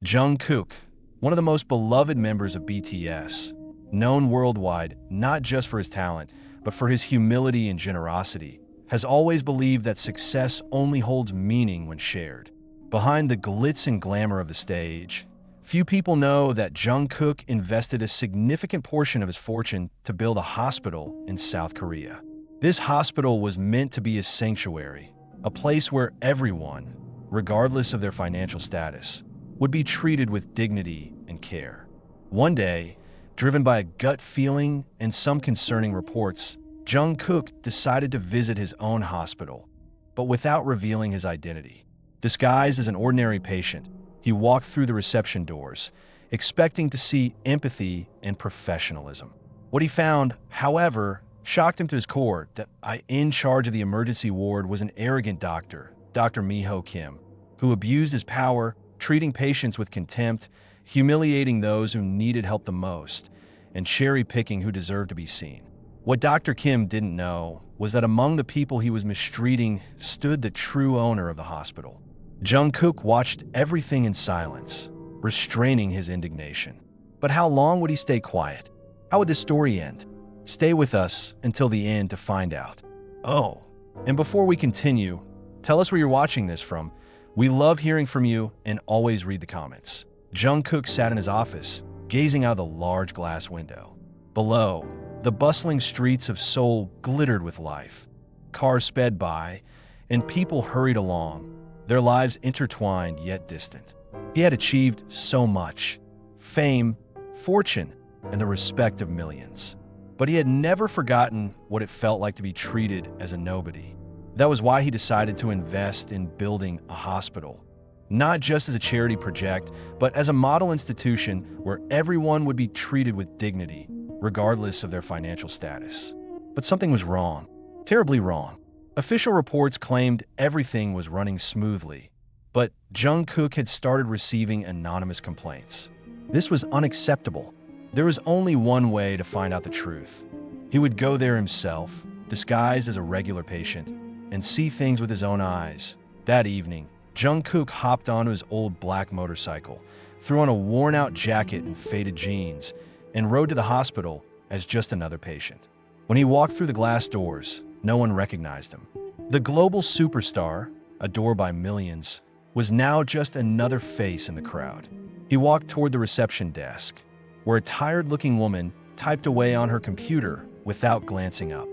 Jungkook, one of the most beloved members of BTS, known worldwide not just for his talent, but for his humility and generosity, has always believed that success only holds meaning when shared. Behind the glitz and glamour of the stage, few people know that Jungkook invested a significant portion of his fortune to build a hospital in South Korea. This hospital was meant to be a sanctuary, a place where everyone, regardless of their financial status, would be treated with dignity and care. One day, driven by a gut feeling and some concerning reports, Jungkook decided to visit his own hospital, but without revealing his identity. Disguised as an ordinary patient, he walked through the reception doors, expecting to see empathy and professionalism. What he found, however, shocked him to his core. That in charge of the emergency ward was an arrogant doctor, Dr. Miho Kim, who abused his power, treating patients with contempt, humiliating those who needed help the most, and cherry-picking who deserved to be seen. What Dr. Kim didn't know was that among the people he was mistreating stood the true owner of the hospital. Jungkook watched everything in silence, restraining his indignation. But how long would he stay quiet? How would this story end? Stay with us until the end to find out. Oh, and before we continue, tell us where you're watching this from. We love hearing from you and always read the comments. Jungkook sat in his office, gazing out of the large glass window. Below, the bustling streets of Seoul glittered with life. Cars sped by, and people hurried along, their lives intertwined yet distant. He had achieved so much: fame, fortune, and the respect of millions. But he had never forgotten what it felt like to be treated as a nobody. That was why he decided to invest in building a hospital, not just as a charity project, but as a model institution where everyone would be treated with dignity, regardless of their financial status. But something was wrong, terribly wrong. Official reports claimed everything was running smoothly, but Jungkook had started receiving anonymous complaints. This was unacceptable. There was only one way to find out the truth. He would go there himself, disguised as a regular patient, and see things with his own eyes. That evening, Jungkook hopped onto his old black motorcycle, threw on a worn-out jacket and faded jeans, and rode to the hospital as just another patient. When he walked through the glass doors, no one recognized him. The global superstar, adored by millions, was now just another face in the crowd. He walked toward the reception desk, where a tired-looking woman typed away on her computer without glancing up.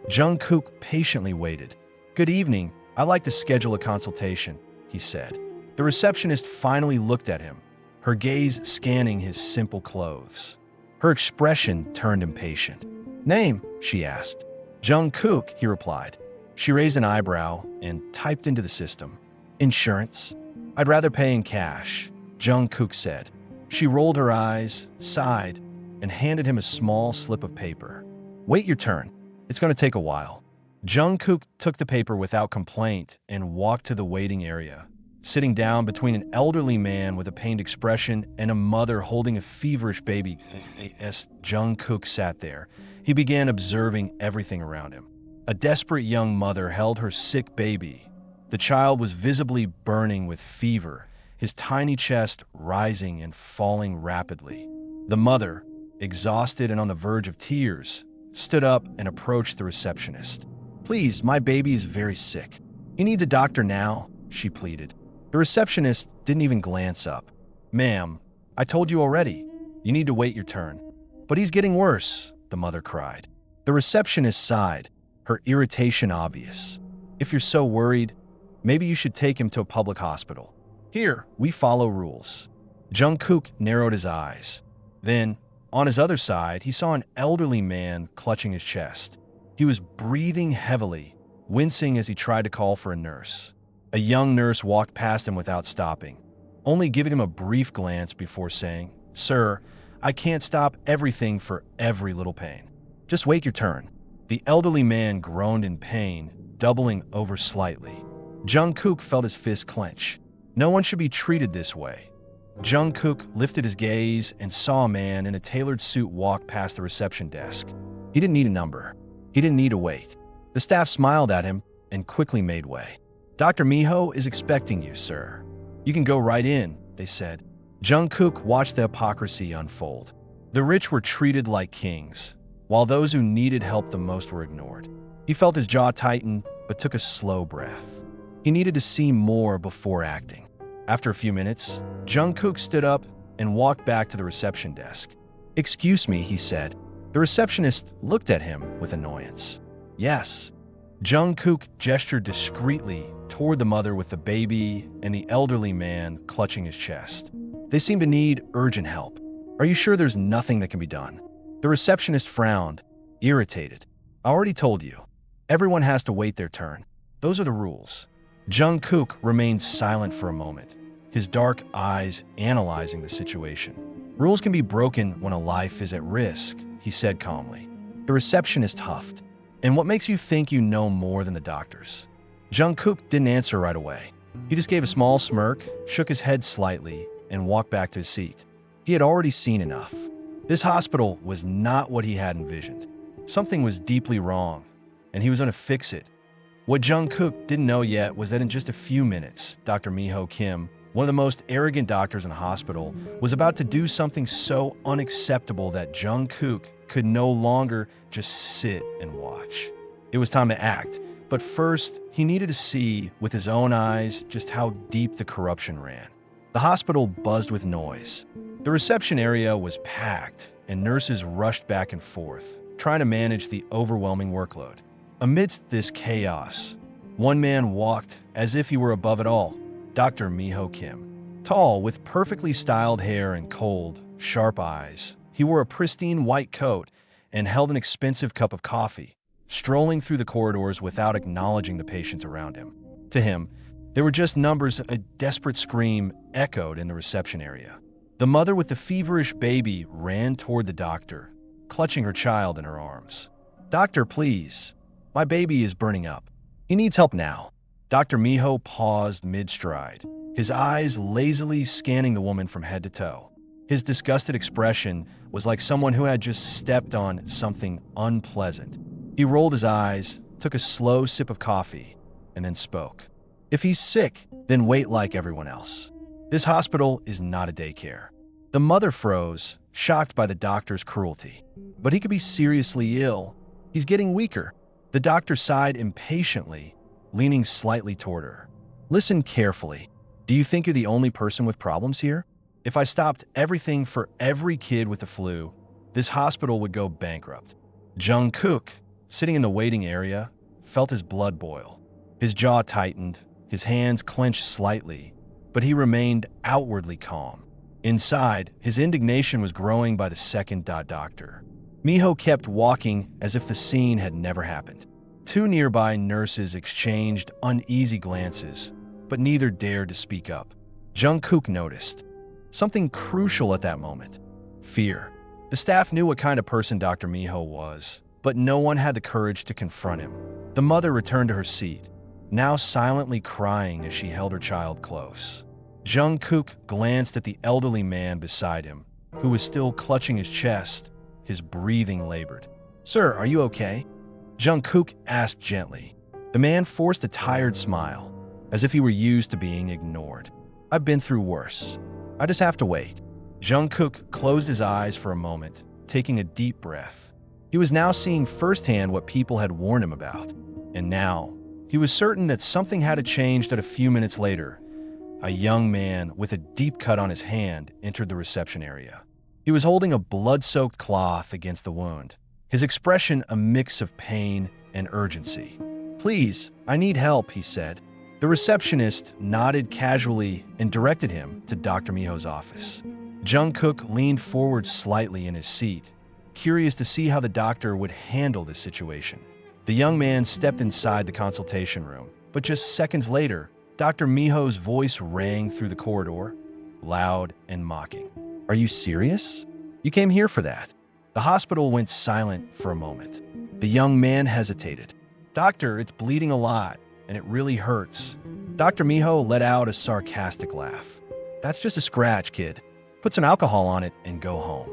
Jungkook patiently waited. "Good evening, I'd like to schedule a consultation," he said. The receptionist finally looked at him, her gaze scanning his simple clothes. Her expression turned impatient. "Name?" she asked. "Jungkook," he replied. She raised an eyebrow and typed into the system. "Insurance? I'd rather pay in cash," Jungkook said. She rolled her eyes, sighed, and handed him a small slip of paper. "Wait your turn. It's going to take a while." Jungkook took the paper without complaint and walked to the waiting area, sitting down between an elderly man with a pained expression and a mother holding a feverish baby. As Jungkook sat there, he began observing everything around him. A desperate young mother held her sick baby. The child was visibly burning with fever, his tiny chest rising and falling rapidly. The mother, exhausted and on the verge of tears, stood up and approached the receptionist. "Please, my baby is very sick. He needs a doctor now," she pleaded. The receptionist didn't even glance up. "Ma'am, I told you already. You need to wait your turn." "But he's getting worse," the mother cried. The receptionist sighed, her irritation obvious. "If you're so worried, maybe you should take him to a public hospital. Here, we follow rules." Jungkook narrowed his eyes. Then, on his other side, he saw an elderly man clutching his chest. He was breathing heavily, wincing as he tried to call for a nurse. A young nurse walked past him without stopping, only giving him a brief glance before saying, "Sir, I can't stop everything for every little pain. Just wait your turn." The elderly man groaned in pain, doubling over slightly. Jungkook felt his fist clench. No one should be treated this way. Jungkook lifted his gaze and saw a man in a tailored suit walk past the reception desk. He didn't need a number. He didn't need to wait. The staff smiled at him and quickly made way. "Dr. Miho is expecting you, sir. You can go right in," they said. Jungkook watched the hypocrisy unfold. The rich were treated like kings, while those who needed help the most were ignored. He felt his jaw tighten, but took a slow breath. He needed to see more before acting. After a few minutes, Jungkook stood up and walked back to the reception desk. "Excuse me," he said. The receptionist looked at him with annoyance. "Yes." Jungkook gestured discreetly toward the mother with the baby and the elderly man clutching his chest. "They seem to need urgent help. Are you sure there's nothing that can be done?" The receptionist frowned, irritated. "I already told you. Everyone has to wait their turn. Those are the rules." Jungkook remained silent for a moment, his dark eyes analyzing the situation. "Rules can be broken when a life is at risk," he said calmly. The receptionist huffed. "And what makes you think you know more than the doctors?" Jungkook didn't answer right away. He just gave a small smirk, shook his head slightly, and walked back to his seat. He had already seen enough. This hospital was not what he had envisioned. Something was deeply wrong, and he was going to fix it. What Jungkook didn't know yet was that in just a few minutes, Dr. Miho Kim, one of the most arrogant doctors in the hospital, was about to do something so unacceptable that Jungkook could no longer just sit and watch. It was time to act, but first, he needed to see with his own eyes just how deep the corruption ran. The hospital buzzed with noise. The reception area was packed, and nurses rushed back and forth, trying to manage the overwhelming workload. Amidst this chaos, one man walked as if he were above it all, Dr. Miho Kim. Tall, with perfectly styled hair and cold, sharp eyes, he wore a pristine white coat and held an expensive cup of coffee, strolling through the corridors without acknowledging the patients around him. To him, they were just numbers. A desperate scream echoed in the reception area. The mother with the feverish baby ran toward the doctor, clutching her child in her arms. "Doctor, please. My baby is burning up. He needs help now." Dr. Miho paused mid-stride, his eyes lazily scanning the woman from head to toe. His disgusted expression was like someone who had just stepped on something unpleasant. He rolled his eyes, took a slow sip of coffee, and then spoke. "If he's sick, then wait like everyone else. This hospital is not a daycare." The mother froze, shocked by the doctor's cruelty. "But he could be seriously ill. He's getting weaker." The doctor sighed impatiently, leaning slightly toward her. "Listen carefully. Do you think you're the only person with problems here? If I stopped everything for every kid with the flu, this hospital would go bankrupt." Jungkook, sitting in the waiting area, felt his blood boil. His jaw tightened, his hands clenched slightly, but he remained outwardly calm. Inside, his indignation was growing by the second. Doctor Miho kept walking as if the scene had never happened. Two nearby nurses exchanged uneasy glances, but neither dared to speak up. Jungkook noticed something crucial at that moment: fear. The staff knew what kind of person Dr. Miho was, but no one had the courage to confront him. The mother returned to her seat, now silently crying as she held her child close. Jungkook glanced at the elderly man beside him, who was still clutching his chest, his breathing labored. "Sir, are you okay?" Jungkook asked gently. The man forced a tired smile, as if he were used to being ignored. "I've been through worse. I just have to wait." Jungkook closed his eyes for a moment, taking a deep breath. He was now seeing firsthand what people had warned him about. And now, he was certain that something had to change. That a few minutes later, a young man with a deep cut on his hand entered the reception area. He was holding a blood-soaked cloth against the wound, his expression a mix of pain and urgency. "Please, I need help," he said. The receptionist nodded casually and directed him to Dr. Miho's office. Jungkook leaned forward slightly in his seat, curious to see how the doctor would handle this situation. The young man stepped inside the consultation room, but just seconds later, Dr. Miho's voice rang through the corridor, loud and mocking. "Are you serious? You came here for that?" The hospital went silent for a moment. The young man hesitated. "Doctor, it's bleeding a lot, and it really hurts." Dr. Miho let out a sarcastic laugh. "That's just a scratch, kid. Put some alcohol on it and go home."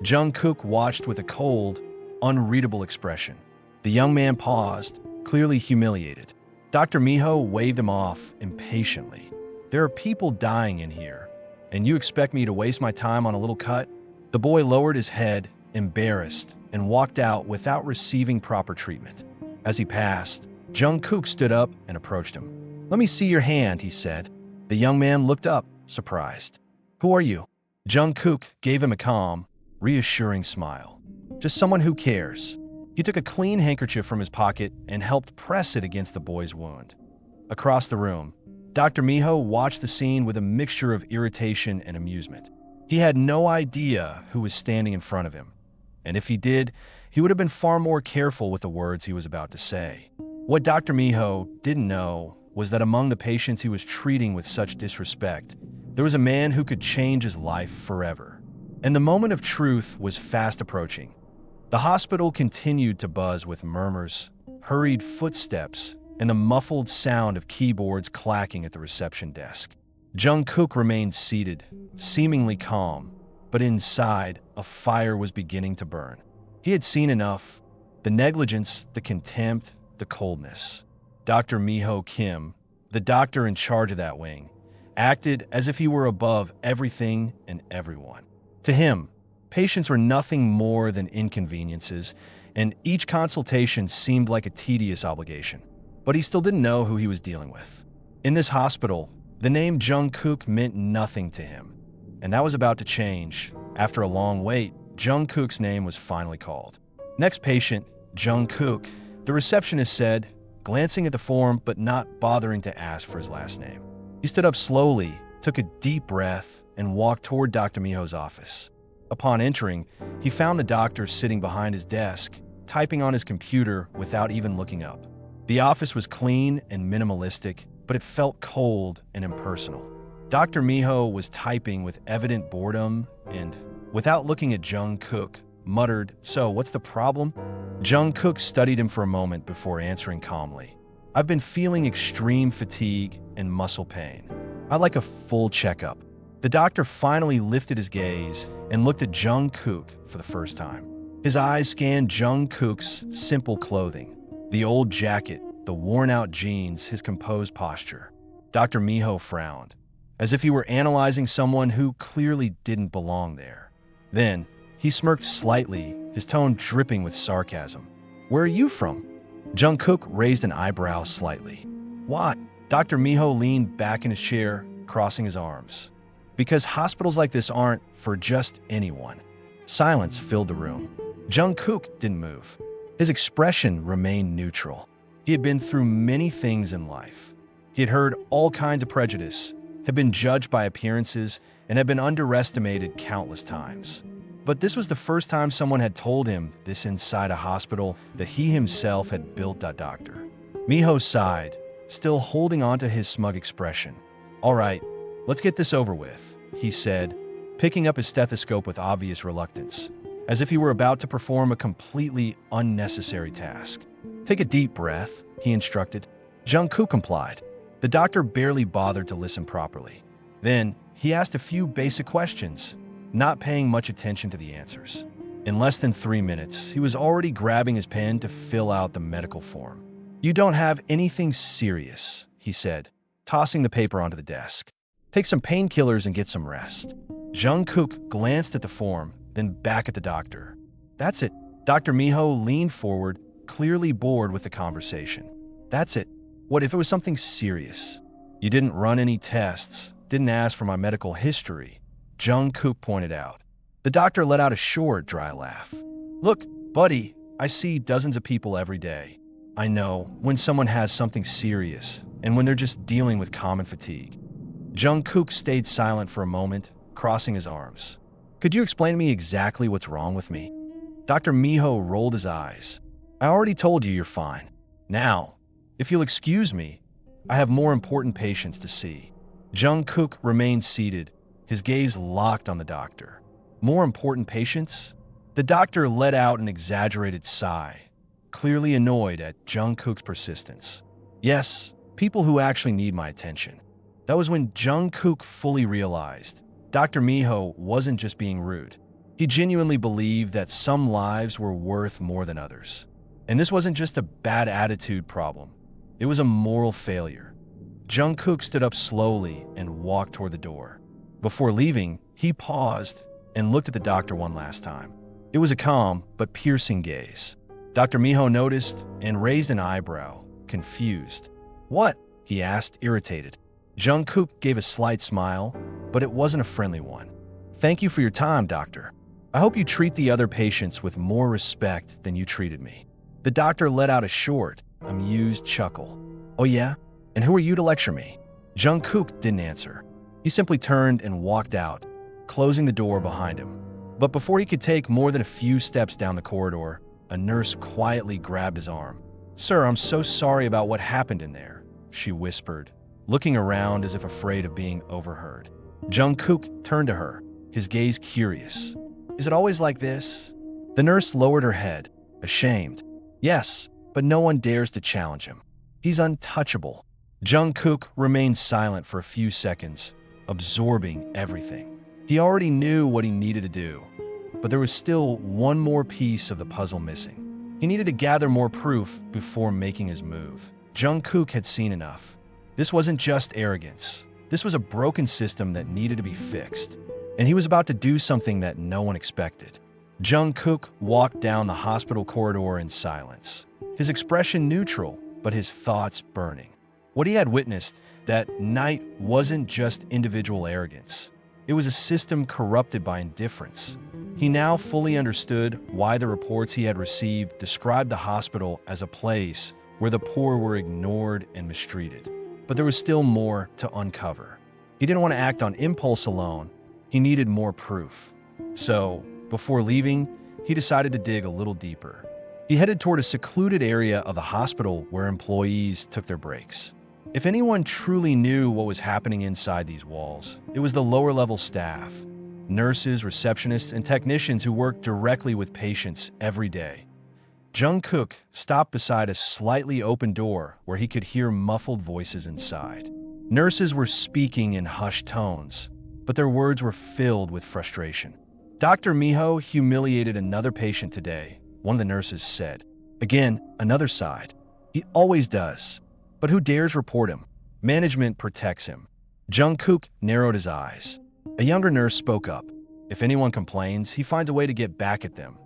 Jungkook watched with a cold, unreadable expression. The young man paused, clearly humiliated. Dr. Miho waved him off impatiently. "There are people dying in here. And you expect me to waste my time on a little cut? The boy lowered his head, embarrassed, and walked out without receiving proper treatment. As he passed, Jungkook stood up and approached him. "Let me see your hand," he said. The young man looked up, surprised. "Who are you?" Jungkook gave him a calm, reassuring smile. "Just someone who cares." He took a clean handkerchief from his pocket and helped press it against the boy's wound. Across the room, Dr. Miho watched the scene with a mixture of irritation and amusement. He had no idea who was standing in front of him, and if he did, he would have been far more careful with the words he was about to say. What Dr. Miho didn't know was that among the patients he was treating with such disrespect, there was a man who could change his life forever. And the moment of truth was fast approaching. The hospital continued to buzz with murmurs, hurried footsteps, and the muffled sound of keyboards clacking at the reception desk. Jungkook remained seated, seemingly calm, but inside, a fire was beginning to burn. He had seen enough: the negligence, the contempt, the coldness. Dr. Miho Kim, the doctor in charge of that wing, acted as if he were above everything and everyone. To him, patients were nothing more than inconveniences, and each consultation seemed like a tedious obligation. But he still didn't know who he was dealing with. In this hospital, the name Jungkook meant nothing to him, and that was about to change. After a long wait, Jungkook's name was finally called. "Next patient, Jungkook," the receptionist said, glancing at the form but not bothering to ask for his last name. He stood up slowly, took a deep breath, and walked toward Dr. Miho's office. Upon entering, he found the doctor sitting behind his desk, typing on his computer without even looking up. The office was clean and minimalistic, but it felt cold and impersonal. Dr. Miho was typing with evident boredom and, without looking at Jungkook, muttered, "So, what's the problem?" Jungkook studied him for a moment before answering calmly. "I've been feeling extreme fatigue and muscle pain. I'd like a full checkup." The doctor finally lifted his gaze and looked at Jungkook for the first time. His eyes scanned Jungkook's simple clothing, the old jacket, the worn-out jeans, his composed posture. Dr. Miho frowned, as if he were analyzing someone who clearly didn't belong there. Then, he smirked slightly, his tone dripping with sarcasm. "Where are you from?" Jungkook raised an eyebrow slightly. "What?" Dr. Miho leaned back in his chair, crossing his arms. "Because hospitals like this aren't for just anyone." Silence filled the room. Jungkook didn't move. His expression remained neutral. He had been through many things in life. He had heard all kinds of prejudice, had been judged by appearances, and had been underestimated countless times. But this was the first time someone had told him this inside a hospital that he himself had built. Doctor Miho sighed, still holding on to his smug expression. "All right, let's get this over with," he said, picking up his stethoscope with obvious reluctance, as if he were about to perform a completely unnecessary task. "Take a deep breath," he instructed. Jungkook complied. The doctor barely bothered to listen properly. Then, he asked a few basic questions, not paying much attention to the answers. In less than 3 minutes, he was already grabbing his pen to fill out the medical form. "You don't have anything serious," he said, tossing the paper onto the desk. "Take some painkillers and get some rest." Jungkook glanced at the form, then back at the doctor. "That's it." Dr. Miho leaned forward, clearly bored with the conversation. "That's it. What if it was something serious? You didn't run any tests, didn't ask for my medical history," Jungkook pointed out. The doctor let out a short, dry laugh. "Look, buddy, I see dozens of people every day. I know when someone has something serious and when they're just dealing with common fatigue." Jungkook stayed silent for a moment, crossing his arms. "Could you explain to me exactly what's wrong with me?" Dr. Miho rolled his eyes. "I already told you you're fine. Now, if you'll excuse me, I have more important patients to see." Jungkook remained seated, his gaze locked on the doctor. "More important patients?" The doctor let out an exaggerated sigh, clearly annoyed at Jungkook's persistence. "Yes, people who actually need my attention." That was when Jungkook fully realized Dr. Miho wasn't just being rude. He genuinely believed that some lives were worth more than others. And this wasn't just a bad attitude problem. It was a moral failure. Jungkook stood up slowly and walked toward the door. Before leaving, he paused and looked at the doctor one last time. It was a calm but piercing gaze. Dr. Miho noticed and raised an eyebrow, confused. "What?" he asked, irritated. Jungkook gave a slight smile, but it wasn't a friendly one. "Thank you for your time, doctor. I hope you treat the other patients with more respect than you treated me." The doctor let out a short, amused chuckle. "Oh yeah? And who are you to lecture me?" Jungkook didn't answer. He simply turned and walked out, closing the door behind him. But before he could take more than a few steps down the corridor, a nurse quietly grabbed his arm. "Sir, I'm so sorry about what happened in there," she whispered, looking around as if afraid of being overheard. Jungkook turned to her, his gaze curious. "Is it always like this?" The nurse lowered her head, ashamed. "Yes, but no one dares to challenge him. He's untouchable." Jungkook remained silent for a few seconds, absorbing everything. He already knew what he needed to do, but there was still one more piece of the puzzle missing. He needed to gather more proof before making his move. Jungkook had seen enough. This wasn't just arrogance. This was a broken system that needed to be fixed, and he was about to do something that no one expected. Jungkook walked down the hospital corridor in silence, his expression neutral, but his thoughts burning. What he had witnessed that night wasn't just individual arrogance. It was a system corrupted by indifference. He now fully understood why the reports he had received described the hospital as a place where the poor were ignored and mistreated. But there was still more to uncover. He didn't want to act on impulse alone. He needed more proof. So, before leaving, he decided to dig a little deeper. He headed toward a secluded area of the hospital where employees took their breaks. If anyone truly knew what was happening inside these walls, it was the lower-level staff, nurses, receptionists, and technicians who worked directly with patients every day. Jungkook stopped beside a slightly open door where he could hear muffled voices inside. Nurses were speaking in hushed tones, but their words were filled with frustration. "Dr. Miho humiliated another patient today," one of the nurses said. Again, another sighed. "He always does. But who dares report him? Management protects him." Jungkook narrowed his eyes. A younger nurse spoke up. "If anyone complains, he finds a way to get back at them.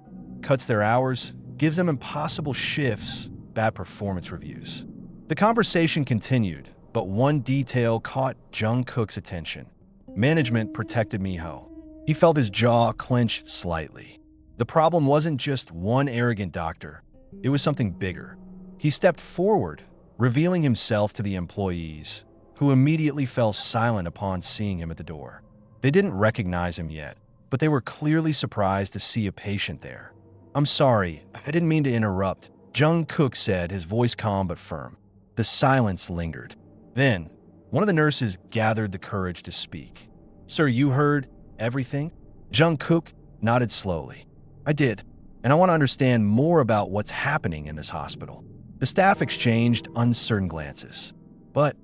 Cuts their hours, gives them impossible shifts, bad performance reviews." The conversation continued, but one detail caught Jungkook's attention. Management protected Miho. He felt his jaw clench slightly. The problem wasn't just one arrogant doctor. It was something bigger. He stepped forward, revealing himself to the employees, who immediately fell silent upon seeing him at the door. They didn't recognize him yet, but they were clearly surprised to see a patient there. "I'm sorry, I didn't mean to interrupt," Jungkook said, his voice calm but firm. The silence lingered. Then, one of the nurses gathered the courage to speak. "Sir, you heard everything?" Jungkook nodded slowly. "I did, and I want to understand more about what's happening in this hospital." The staff exchanged uncertain glances. "But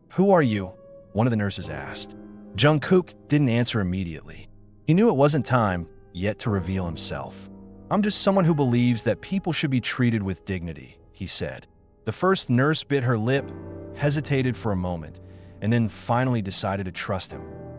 who are you?" one of the nurses asked. Jungkook didn't answer immediately. He knew it wasn't time yet to reveal himself. "I'm just someone who believes that people should be treated with dignity," he said. The first nurse bit her lip, hesitated for a moment, and then finally decided to trust him.